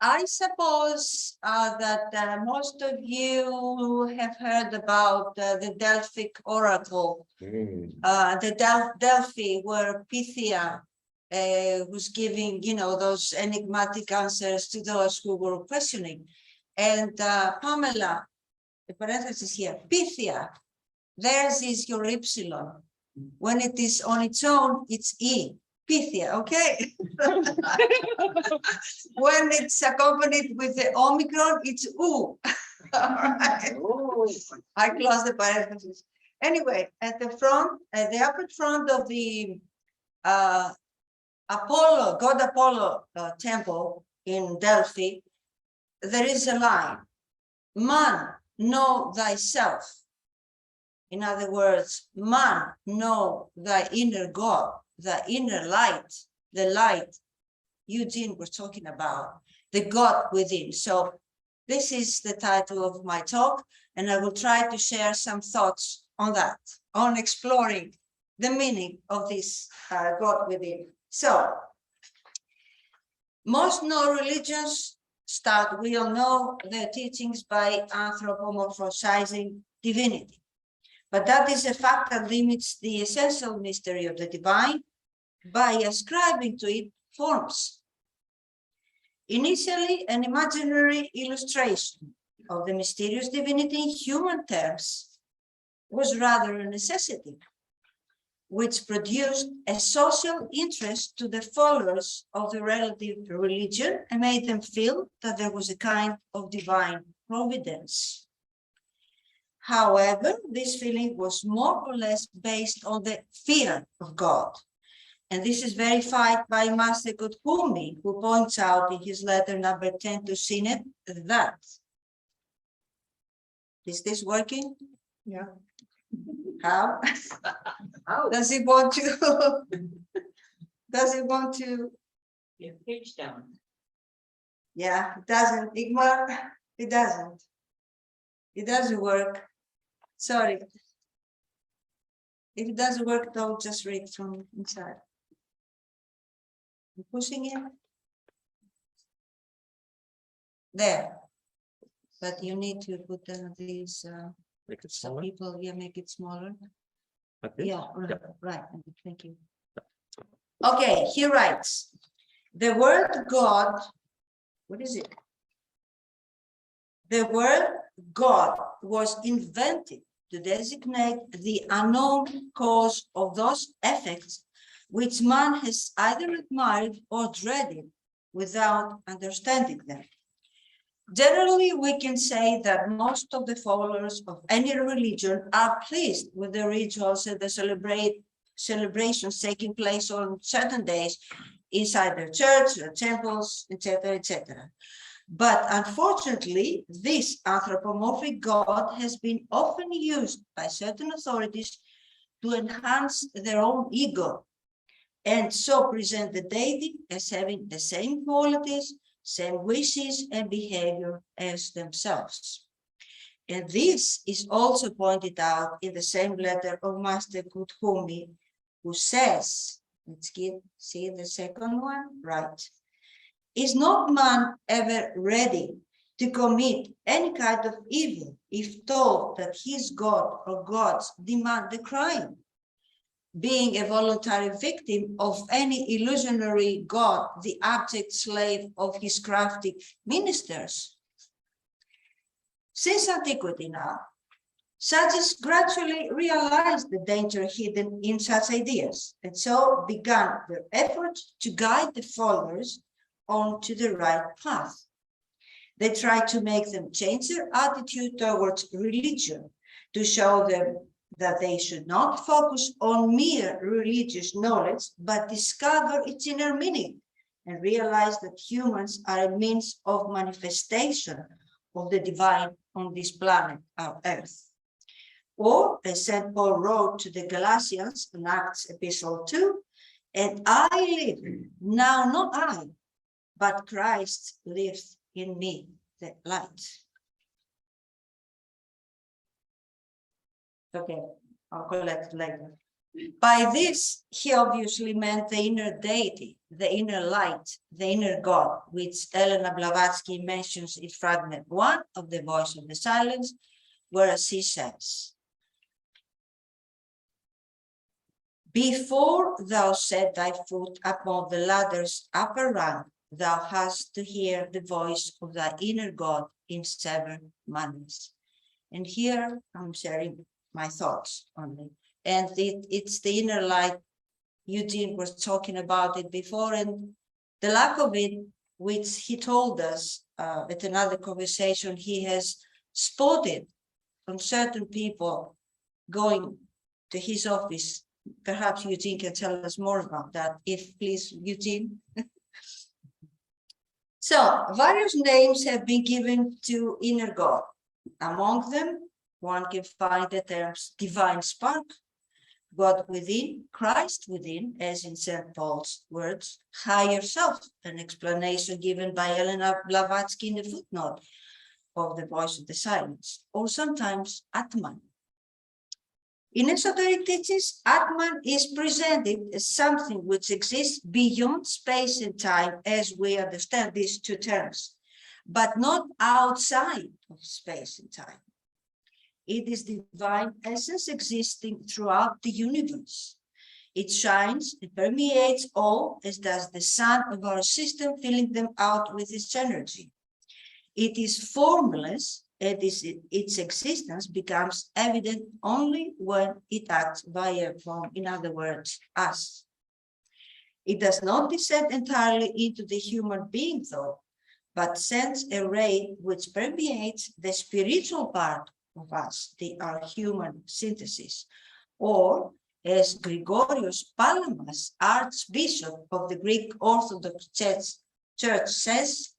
I suppose that most of you have heard about the Delphic oracle, the Delphi, where Pythia was giving, those enigmatic answers to those who were questioning. And Pamela, the parenthesis here, Pythia, theirs is your epsilon. When it is on its own, it's E. Pythia, okay? When it's accompanied with the Omicron, it's U. All right. I close the parentheses. Anyway, at the front, at the upper front of the Apollo, God Apollo temple in Delphi, there is a line, man, know thyself. In other words, man, know thy inner God, the inner light, the light Eugene was talking about, the God within. So this is the title of my talk, and I will try to share some thoughts on that, on exploring the meaning of this God within. So most no religions start, we all know, their teachings by anthropomorphizing divinity. But that is a fact that limits the essential mystery of the divine by ascribing to it forms. Initially, an imaginary illustration of the mysterious divinity in human terms was rather a necessity, which produced a social interest to the followers of the relative religion and made them feel that there was a kind of divine providence. However, this feeling was more or less based on the fear of God. And this is verified by Master Kuthumi, who points out in his letter number 10 to Synod that. Is this working? Yeah. How? Does it want to? Does it want to? Yeah, page down. Yeah, it doesn't. Igmar, it doesn't. It doesn't work. Sorry. If it doesn't work, don't just read from inside. I'm pushing it. There. But you need to put these Make it some smaller. people, make it smaller. Like this? Yeah, right, Yeah. right. Thank you. Okay, he writes, the word God, what is it? The word God was invented to designate the unknown cause of those effects which man has either admired or dreaded without understanding them. Generally, we can say that most of the followers of any religion are pleased with the rituals and the celebrations taking place on certain days inside their church, their temples, etc., etc. But unfortunately, this anthropomorphic God has been often used by certain authorities to enhance their own ego, and so present the deity as having the same qualities, same wishes and behavior as themselves. And this is also pointed out in the same letter of Master Kuthumi, who says, let's see the second one, right? Is not man ever ready to commit any kind of evil if told that his God or gods demand the crime? Being a voluntary victim of any illusionary god, the abject slave of his crafty ministers. Since antiquity now, sages gradually realized the danger hidden in such ideas, and so began their efforts to guide the followers onto the right path. They tried to make them change their attitude towards religion, to show them that they should not focus on mere religious knowledge, but discover its inner meaning and realize that humans are a means of manifestation of the divine on this planet, our Earth. Or, as St. Paul wrote to the Galatians in Acts Epistle 2, and I live, now not I, but Christ lives in me, the light. Okay, I'll collect later. By this, he obviously meant the inner deity, the inner light, the inner God, which Elena Blavatsky mentions in fragment 1 of The Voice of the Silence, where she says, "Before thou set thy foot upon the ladder's upper rung, thou hast to hear the voice of thy inner God in 7 manners." And here I'm sharing my thoughts only. And it's the inner light. Eugene was talking about it before, and the lack of it, which he told us at another conversation, he has spotted from certain people going to his office. Perhaps Eugene can tell us more about that, if please, Eugene. So various names have been given to inner God. Among them, one can find the terms divine spark, God within, Christ within, as in St. Paul's words, higher self, an explanation given by Elena Blavatsky in the footnote of The Voice of the Silence, or sometimes Atman. In esoteric teachings, Atman is presented as something which exists beyond space and time as we understand these two terms, but not outside of space and time. It is divine essence existing throughout the universe. It shines and permeates all, as does the sun of our system, filling them out with its energy. It is formless, and its existence becomes evident only when it acts via form, in other words, us. It does not descend entirely into the human being, though, but sends a ray which permeates the spiritual part of us, our human synthesis, or as Gregorios Palamas, Archbishop of the Greek Orthodox Church says,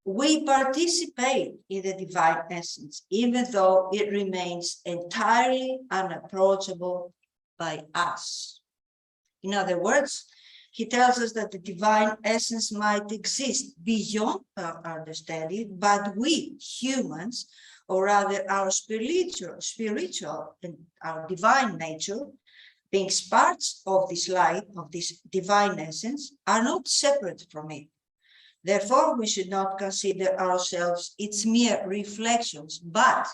we participate in the divine essence, even though it remains entirely unapproachable by us. In other words, he tells us that the divine essence might exist beyond our understanding, but we humans, or rather our spiritual and our divine nature, being parts of this light, of this divine essence, are not separate from it. Therefore, we should not consider ourselves its mere reflections, but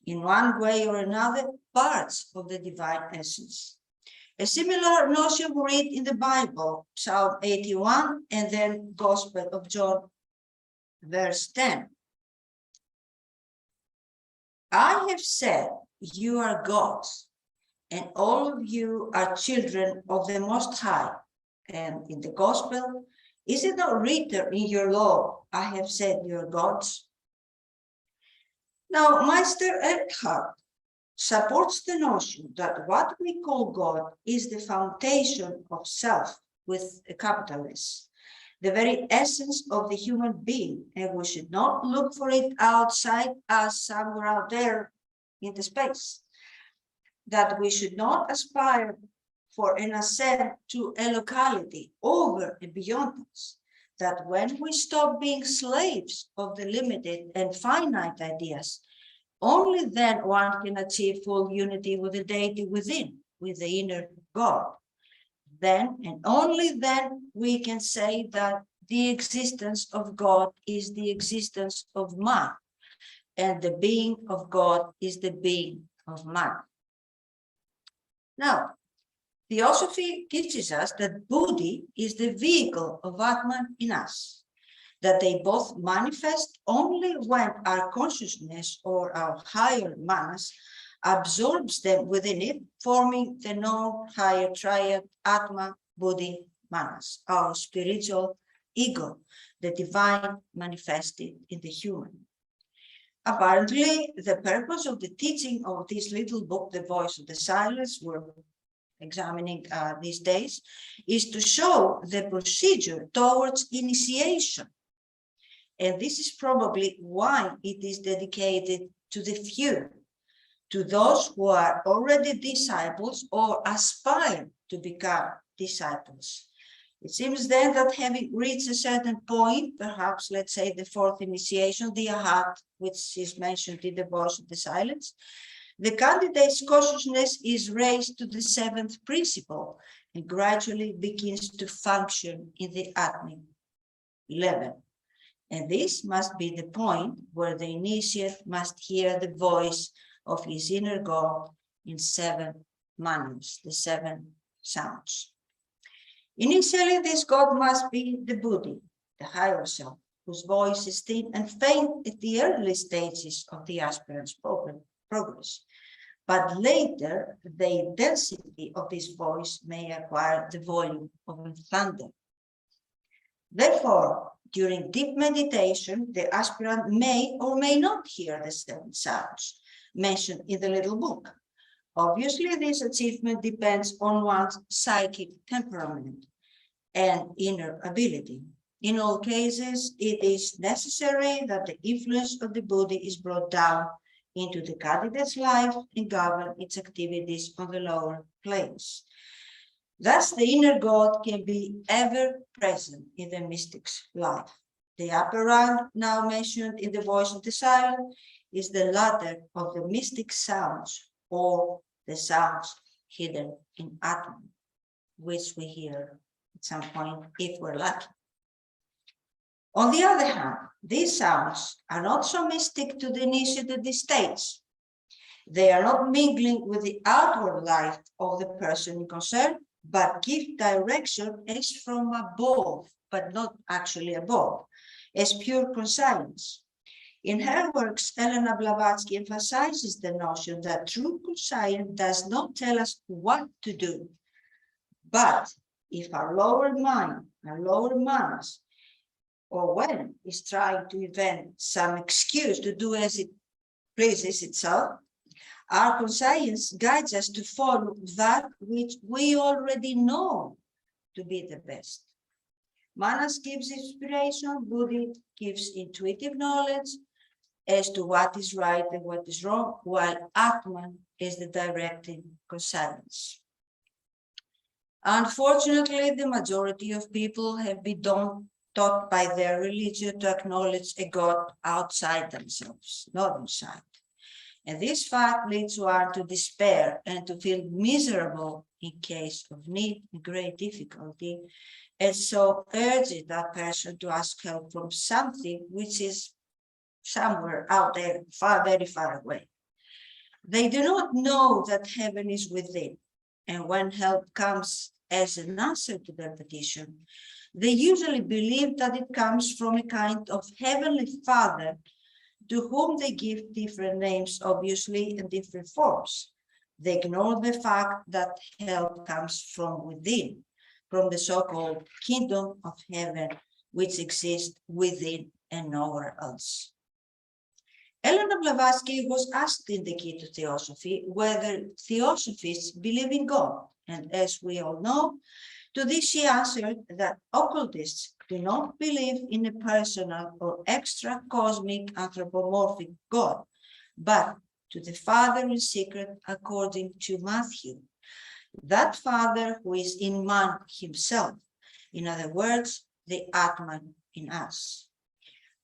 in one way or another, parts of the divine essence. A similar notion we read in the Bible, Psalm 81, and then Gospel of John, verse 10. I have said, you are gods, and all of you are children of the Most High. And in the Gospel, is it not written in your law, I have said you are gods? Now, Meister Eckhart supports the notion that what we call God is the foundation of self with a capital S, the very essence of the human being, and we should not look for it outside us, somewhere out there in the space, that we should not aspire for an ascent to a locality over and beyond us, that when we stop being slaves of the limited and finite ideas, only then one can achieve full unity with the deity within, with the inner God. Then and only then we can say that the existence of God is the existence of man, and the being of God is the being of man. Now, Theosophy teaches us that Buddhi is the vehicle of Atman in us, that they both manifest only when our consciousness or our higher manas absorbs them within it, forming the known higher triad Atma, Buddhi, Manas, our spiritual ego, the divine manifested in the human. Apparently, the purpose of the teaching of this little book, The Voice of the Silence, we're examining these days, is to show the procedure towards initiation. And this is probably why it is dedicated to the few, to those who are already disciples or aspire to become disciples. It seems then that having reached a certain point, perhaps let's say the fourth initiation, the ahat, which is mentioned in The Voice of the Silence, The candidate's consciousness is raised to the seventh principle and gradually begins to function in the Atmic level. And this must be the point where the initiate must hear the voice of his inner God in seven manners, the seven sounds. Initially, this God must be the Buddhi, the higher self, whose voice is thin and faint at the early stages of the aspirant's progress. But later, the intensity of this voice may acquire the volume of a thunder. Therefore, during deep meditation, the aspirant may or may not hear the seven sounds mentioned in the little book. Obviously, this achievement depends on one's psychic temperament and inner ability. In all cases, it is necessary that the influence of the Buddha is brought down into the candidate's life and govern its activities on the lower planes. Thus, the inner God can be ever present in the mystic's life. The upper rank, now mentioned in the voice of the silent, is the ladder of the mystic sounds, or the sounds hidden in Atman, which we hear at some point if we're lucky. On the other hand, these sounds are not so mystic to the initiate at this stage. They are not mingling with the outward life of the person in concern, but give direction as from above, but not actually above, as pure conscience. In her works, Elena Blavatsky emphasizes the notion that true conscience does not tell us what to do, but if our lower mind, our lower minds, or when is trying to invent some excuse to do as it pleases itself, our conscience guides us to follow that which we already know to be the best. Manas gives inspiration, Buddha gives intuitive knowledge as to what is right and what is wrong, while Atman is the directing conscience. Unfortunately, the majority of people have been taught by their religion to acknowledge a God outside themselves, not inside. And this fact leads one to despair and to feel miserable in case of need and great difficulty, and so urges that person to ask help from something which is somewhere out there, very far away. They do not know that heaven is within, and when help comes as an answer to their petition, they usually believe that it comes from a kind of heavenly Father to whom they give different names, obviously, in different forms. They ignore the fact that help comes from within, from the so-called kingdom of heaven, which exists within and nowhere else. Elena Blavatsky was asked in the Key to Theosophy whether theosophists believe in God, and as we all know, to this she answered that occultists do not believe in a personal or extra cosmic anthropomorphic God, but to the Father in secret according to Matthew, that Father who is in man himself, in other words, the Atman in us.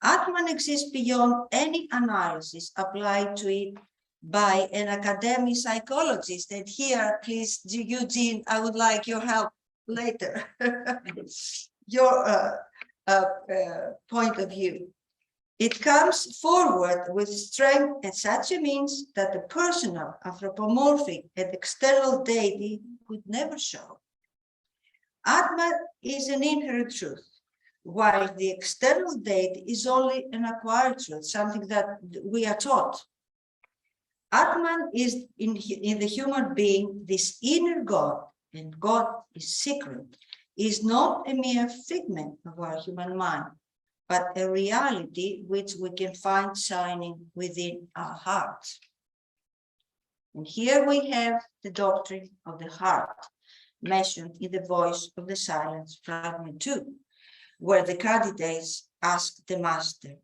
Atman exists beyond any analysis applied to it by an academic psychologist. And here, please, Eugene, I would like your help later. Your point of view. It comes forward with strength and such a means that the personal, anthropomorphic, and external deity could never show. Atman is an inherent truth, while the external deity is only an acquired truth, something that we are taught. Atman is in the human being, this inner God, and God is secret, is not a mere figment of our human mind, but a reality which we can find shining within our hearts. And here we have the doctrine of the heart, mentioned in the voice of the silence, fragment 2, where the candidates ask the master,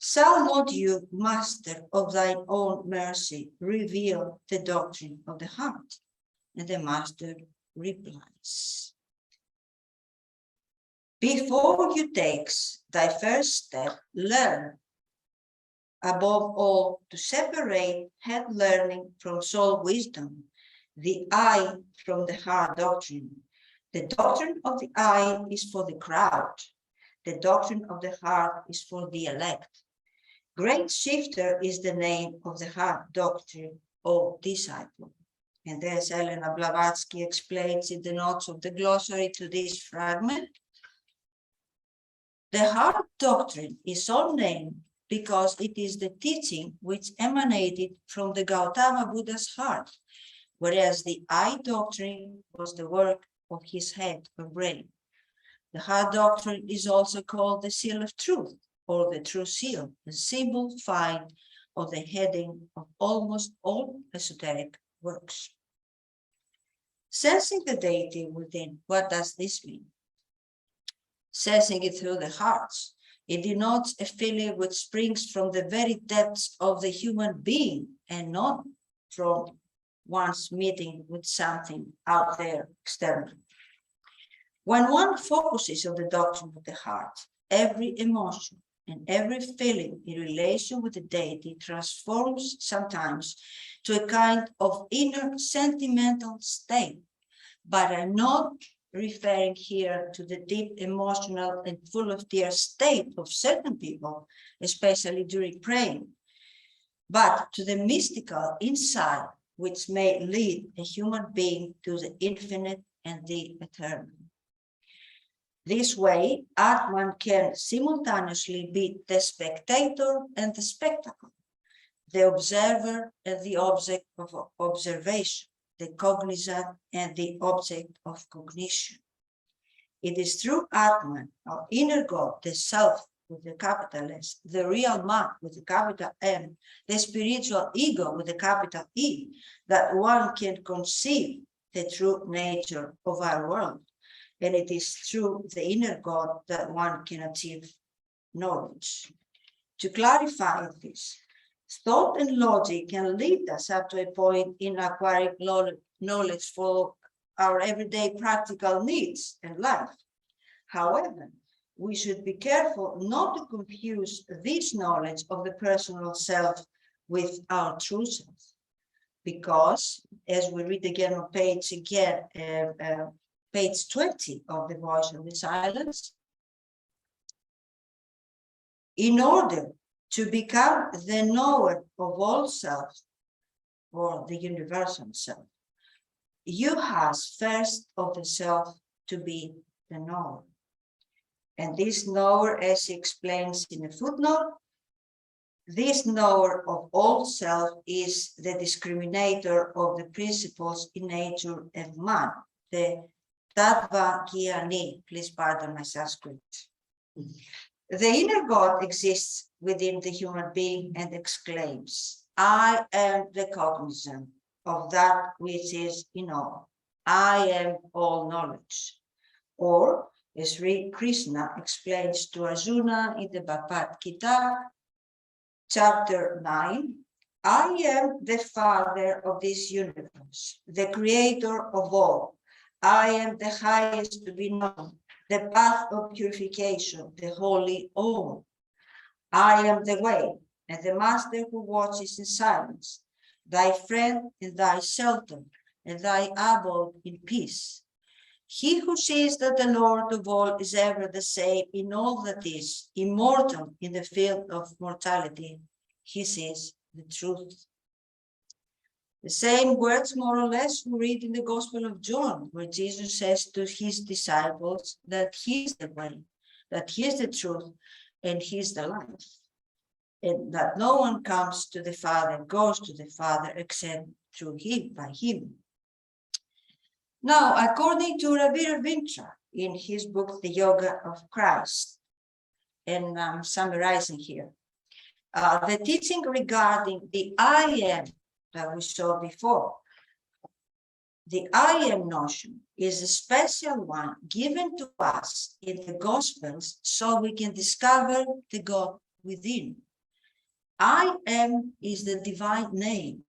shall not you, master of thine own mercy, reveal the doctrine of the heart? And the master replies, before you take thy first step, learn above all, to separate head learning from soul wisdom, the eye from the heart doctrine. The doctrine of the eye is for the crowd. The doctrine of the heart is for the elect. Great Shifter is the name of the heart doctrine of disciple. And as Elena Blavatsky explains in the notes of the glossary to this fragment, the heart doctrine is so named because it is the teaching which emanated from the Gautama Buddha's heart, whereas the eye doctrine was the work of his head or brain. The heart doctrine is also called the seal of truth, or the true seal, a symbol found on the heading of almost all esoteric works. Sensing the deity within, what does this mean? Sensing it through the hearts. It denotes a feeling which springs from the very depths of the human being and not from one's meeting with something out there externally. When one focuses on the doctrine of the heart, every emotion and every feeling in relation with the deity transforms sometimes to a kind of inner sentimental state. But I'm not referring here to the deep emotional and full of tears state of certain people, especially during praying, but to the mystical insight which may lead a human being to the infinite and the eternal. This way, Atman can simultaneously be the spectator and the spectacle, the observer and the object of observation, the cognizant and the object of cognition. It is through Atman, our inner God, the self with the capital S, the real man with the capital M, the spiritual ego with the capital E, that one can conceive the true nature of our world. And it is through the inner God that one can achieve knowledge. To clarify this, thought and logic can lead us up to a point in acquiring knowledge for our everyday practical needs and life. However, we should be careful not to confuse this knowledge of the personal self with our true self. Because, as we read again on page 20 of the Voice of the Silence, in order to become the knower of all self, or the universal self, you have first of the self to be the knower. And this knower, as he explains in a footnote, this knower of all self is the discriminator of the principles in nature of man, the Tattva Gyani, please pardon my Sanskrit. The inner God exists within the human being and exclaims, I am the cognizant of that which is in all. I am all knowledge. Or, as Sri Krishna explains to Arjuna in the Bhagavad Gita, chapter 9, I am the Father of this universe, the creator of all. I am the highest to be known, the path of purification, the holy all. I am the way, and the master who watches in silence, thy friend and thy shelter, and thy abode in peace. He who sees that the Lord of all is ever the same in all that is, immortal in the field of mortality, he sees the truth. The same words, more or less, we read in the Gospel of John, where Jesus says to his disciples that he is the way, that he is the truth, and he is the life. And that no one comes to the Father, goes to the Father, except through him, by him. Now, according to Rabbi Ravindra, in his book, The Yoga of Christ, and I'm summarizing here, the teaching regarding the I am that we saw before, the I am notion is a special one given to us in the Gospels so we can discover the God within. I am is the divine name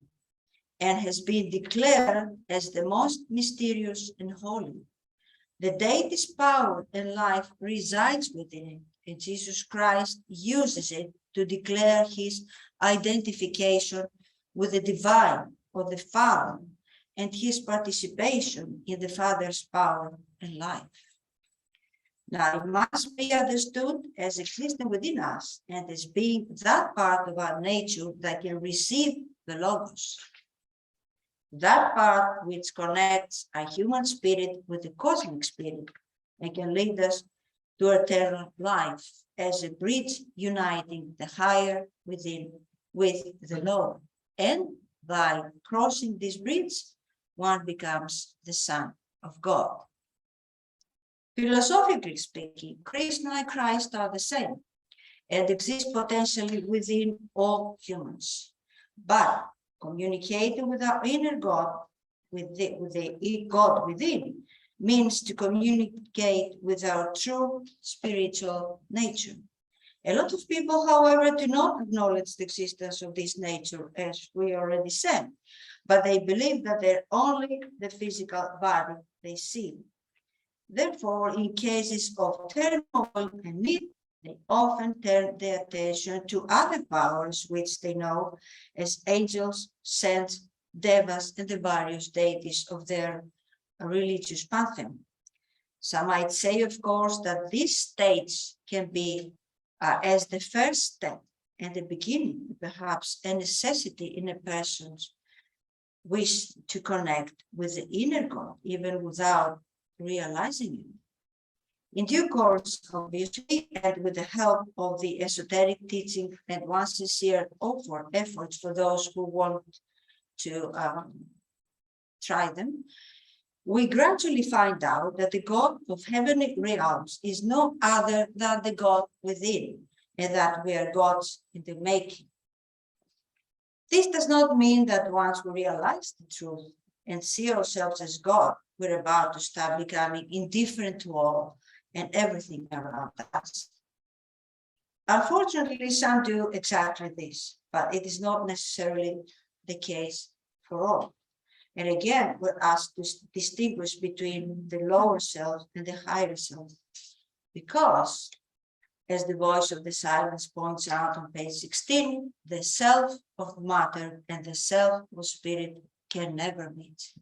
and has been declared as the most mysterious and holy. The deity's power and life resides within it, and Jesus Christ uses it to declare his identification with the divine or the Father and his participation in the Father's power and life. Now, it must be understood as existing within us and as being that part of our nature that can receive the Logos. That part which connects our human spirit with the cosmic spirit and can lead us to eternal life as a bridge uniting the higher within with the lower. And by crossing this bridge, one becomes the Son of God. Philosophically speaking, Krishna and Christ are the same and exist potentially within all humans. But communicating with our inner God, with the God within, means to communicate with our true spiritual nature. A lot of people, however, do not acknowledge the existence of this nature, as we already said, but they believe that they're only the physical body they see. Therefore, in cases of turmoil and need, they often turn their attention to other powers which they know as angels, saints, devas, and the various deities of their religious pantheon. Some might say, of course, that these states can be as the first step and the beginning, perhaps a necessity in a person's wish to connect with the inner God, even without realizing it. In due course, obviously, and with the help of the esoteric teaching and one sincere efforts for those who want to try them, we gradually find out that the God of heavenly realms is no other than the God within, and that we are gods in the making. This does not mean that once we realize the truth and see ourselves as God, we're about to start becoming indifferent to all and everything around us. Unfortunately, some do exactly this, but it is not necessarily the case for all. And again, we're asked to distinguish between the lower self and the higher self, because, as the voice of the silence points out on page 16, the self of matter and the self of spirit can never meet.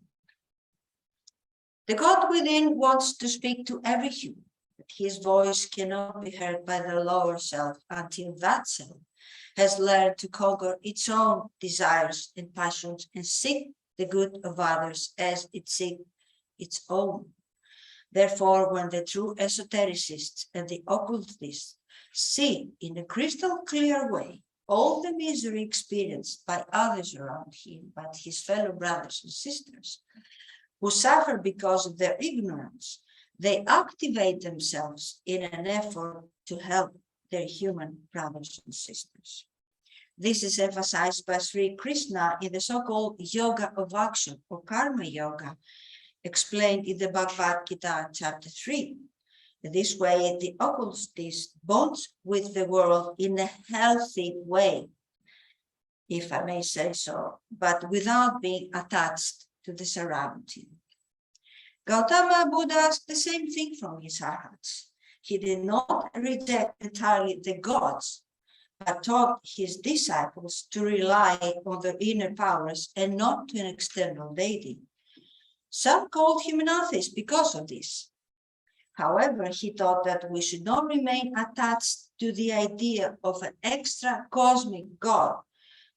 The God within wants to speak to every human, but his voice cannot be heard by the lower self until that self has learned to conquer its own desires and passions and seek the good of others as it seeks its own. Therefore, when the true esotericists and the occultists see in a crystal clear way all the misery experienced by others around him, by his fellow brothers and sisters, who suffer because of their ignorance, they activate themselves in an effort to help their human brothers and sisters. This is emphasized by Sri Krishna in the so-called yoga of action or karma yoga, explained in the Bhagavad Gita, chapter 3. In this way, the occultist bonds with the world in a healthy way, if I may say so, but without being attached to the surrounding. Gautama Buddha asked the same thing from his arhats. He did not reject entirely the gods, but taught his disciples to rely on their inner powers and not to an external deity. Some called him an atheist because of this. However, he taught that we should not remain attached to the idea of an extra cosmic God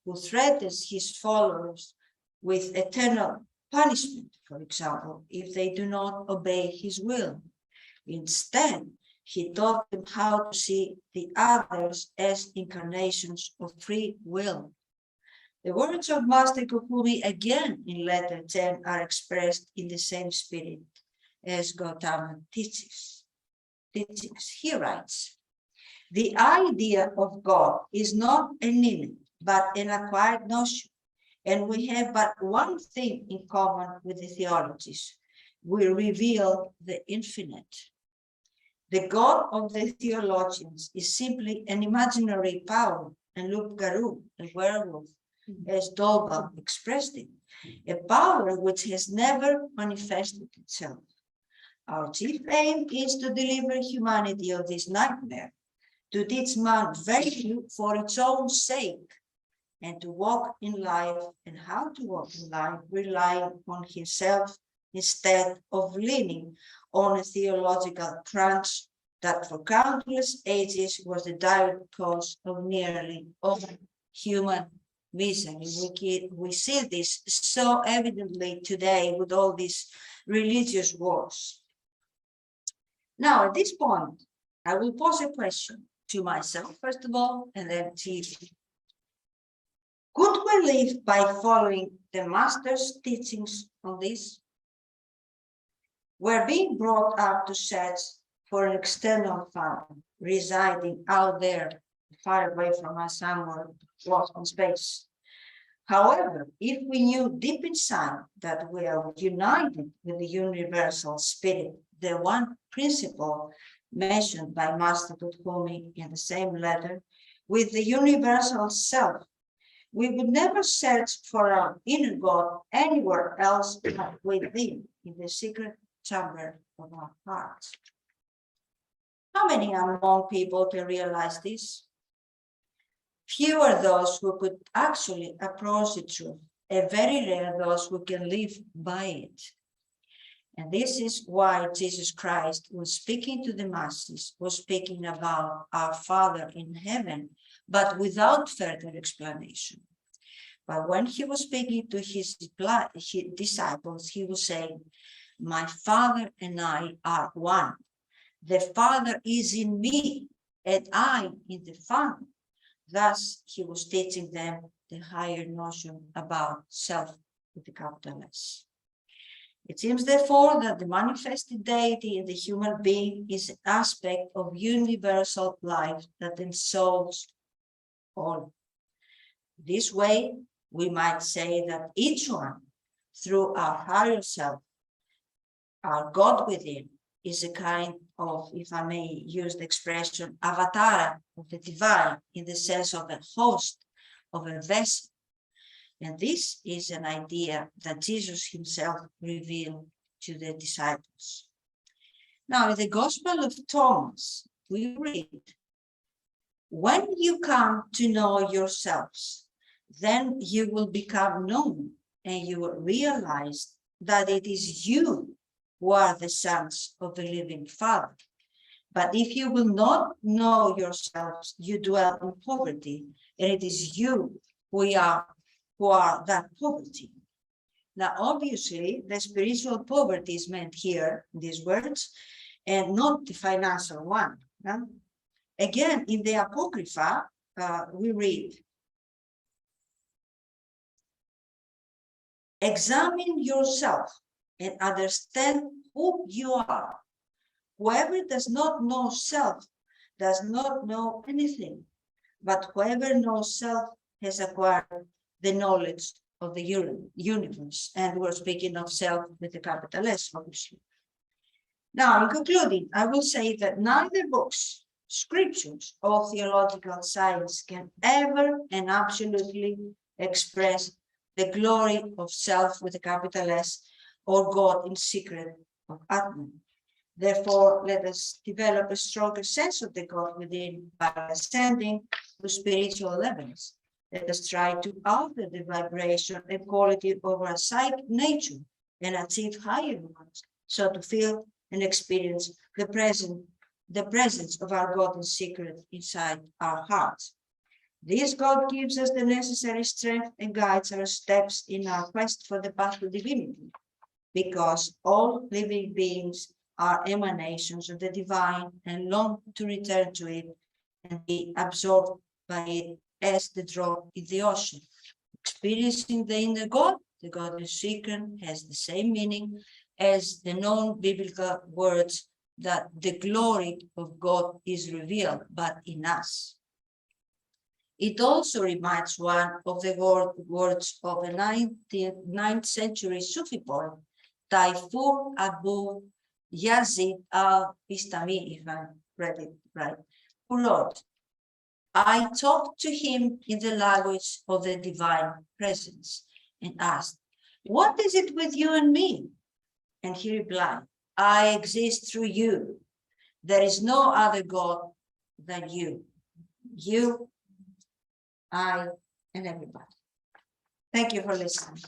who threatens his followers with eternal punishment, for example, if they do not obey his will. Instead, he taught them how to see the others as incarnations of free will. The words of Master Gokumi again in letter 10 are expressed in the same spirit as Gautama teaches. He writes, the idea of God is not an innate, but an acquired notion, and we have but one thing in common with the theologies. We reveal the infinite. The God of the theologians is simply an imaginary power, and Loup-Garou, a werewolf, as Dolba expressed it, a power which has never manifested itself. Our chief aim is to deliver humanity of this nightmare, to teach man virtue for its own sake, and to walk in life, and how to walk in life, relying on himself instead of leaning on a theological crunch that for countless ages was the direct cause of nearly all human misery. We see this so evidently today with all these religious wars. Now, at this point, I will pose a question to myself, first of all, and then to you. Could we live by following the master's teachings on this? We're being brought up to search for an external father residing out there, far away from us, somewhere lost in space. However, if we knew deep inside that we are united with the universal spirit, the one principle mentioned by Master Tuthomi in the same letter, with the universal self, we would never search for our inner God anywhere else but within, in the secret chamber of our hearts. How many among people can realize this? Few are those who could actually approach the truth, and very rare those who can live by it. And this is why Jesus Christ, was speaking to the masses, was speaking about our Father in heaven, but without further explanation. But when he was speaking to his disciples, he was saying, my Father and I are one. The Father is in me, and I in the Father. Thus, he was teaching them the higher notion about self with the capital S. It seems, therefore, that the manifested deity in the human being is an aspect of universal life that ensouls all. This way, we might say that each one, through our higher self, our God within, is a kind of, if I may use the expression, avatar of the divine, in the sense of a host, of a vessel. And this is an idea that Jesus himself revealed to the disciples. Now, in the Gospel of Thomas, we read, when you come to know yourselves, then you will become known, and you will realize that it is you who are the sons of the living Father. But if you will not know yourselves, you dwell in poverty, and it is you who are that poverty. Now, obviously, the spiritual poverty is meant here in these words, and not the financial one. No? Again, in the Apocrypha, we read, examine yourself and understand who you are. Whoever does not know self does not know anything, but whoever knows self has acquired the knowledge of the universe. And we're speaking of self with a capital S, obviously. Now, in concluding, I will say that neither books, scriptures, or theological science can ever and absolutely express the glory of self with a capital S, or God in secret of Atman. Therefore, let us develop a stronger sense of the God within by ascending to spiritual levels. Let us try to alter the vibration and quality of our psychic nature and achieve higher ones, so to feel and experience the presence of our God in secret inside our hearts. This God gives us the necessary strength and guides our steps in our quest for the path to divinity, because all living beings are emanations of the divine and long to return to it and be absorbed by it as the drop in the ocean. Experiencing the inner God, the God in secret, has the same meaning as the known biblical words that the glory of God is revealed, but in us. It also reminds one of the words of a 9th century Sufi poet, Tayfur Abu Yazid al-Bistami, if I read it right, who wrote, I talked to him in the language of the divine presence and asked, what is it with you and me? And he replied, I exist through you. There is no other God than you. You, I, and everybody. Thank you for listening.